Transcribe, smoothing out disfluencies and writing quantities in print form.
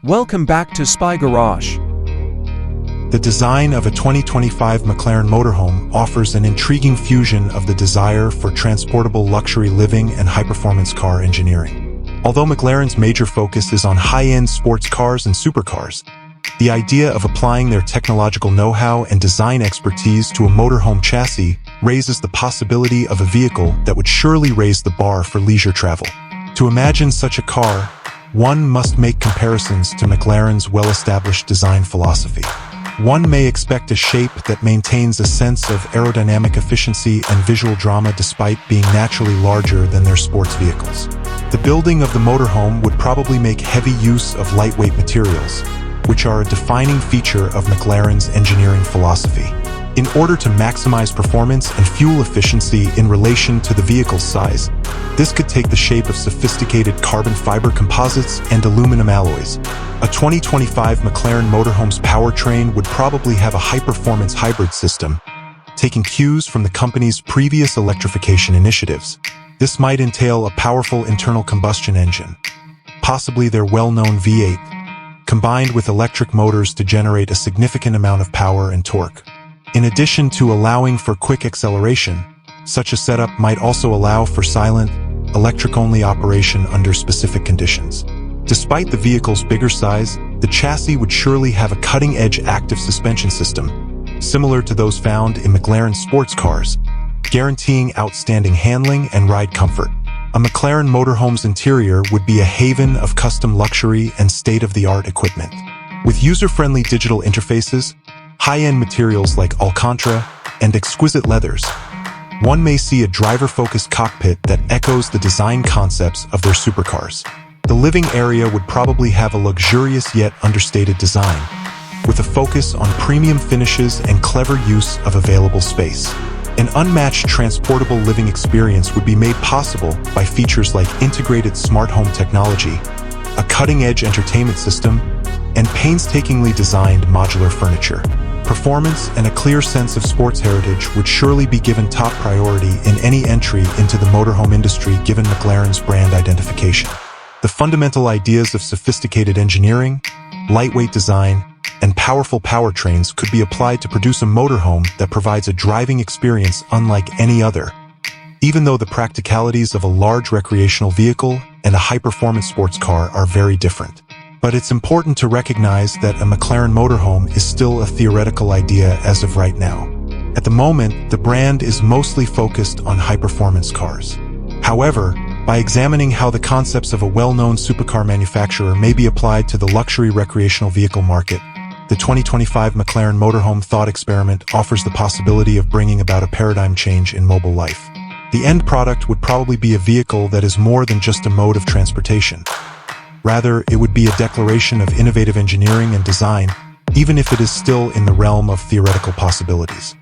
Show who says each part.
Speaker 1: Welcome back to Spy Garage.
Speaker 2: The design of a 2025 McLaren Motorhome offers an intriguing fusion of the desire for transportable luxury living and high-performance car engineering. Although McLaren's major focus is on high-end sports cars and supercars, the idea of applying their technological know-how and design expertise to a motorhome chassis raises the possibility of a vehicle that would surely raise the bar for leisure travel. To imagine such a car, one must make comparisons to McLaren's well-established design philosophy. One may expect a shape that maintains a sense of aerodynamic efficiency and visual drama despite being naturally larger than their sports vehicles. The building of the motorhome would probably make heavy use of lightweight materials, which are a defining feature of McLaren's engineering philosophy. In order to maximize performance and fuel efficiency in relation to the vehicle's size, this could take the shape of sophisticated carbon fiber composites and aluminum alloys. A 2025 McLaren Motorhome's powertrain would probably have a high-performance hybrid system, taking cues from the company's previous electrification initiatives. This might entail a powerful internal combustion engine, possibly their well-known V8, combined with electric motors to generate a significant amount of power and torque. In addition to allowing for quick acceleration, such a setup might also allow for silent, electric-only operation under specific conditions. Despite the vehicle's bigger size, the chassis would surely have a cutting-edge active suspension system, similar to those found in McLaren sports cars, guaranteeing outstanding handling and ride comfort. A McLaren Motorhome's interior would be a haven of custom luxury and state-of-the-art equipment. With user-friendly digital interfaces, high-end materials like Alcantara, and exquisite leathers, one may see a driver-focused cockpit that echoes the design concepts of their supercars. The living area would probably have a luxurious yet understated design, with a focus on premium finishes and clever use of available space. An unmatched transportable living experience would be made possible by features like integrated smart home technology, a cutting-edge entertainment system, and painstakingly designed modular furniture. Performance and a clear sense of sports heritage would surely be given top priority in any entry into the motorhome industry given McLaren's brand identification. The fundamental ideas of sophisticated engineering, lightweight design, and powerful powertrains could be applied to produce a motorhome that provides a driving experience unlike any other. Even though the practicalities of a large recreational vehicle and a high-performance sports car are very different. But it's important to recognize that a McLaren motorhome is still a theoretical idea as of right now. At the moment, the brand is mostly focused on high-performance cars. However, by examining how the concepts of a well-known supercar manufacturer may be applied to the luxury recreational vehicle market, the 2025 McLaren Motorhome thought experiment offers the possibility of bringing about a paradigm change in mobile life. The end product would probably be a vehicle that is more than just a mode of transportation. Rather, it would be a declaration of innovative engineering and design, even if it is still in the realm of theoretical possibilities.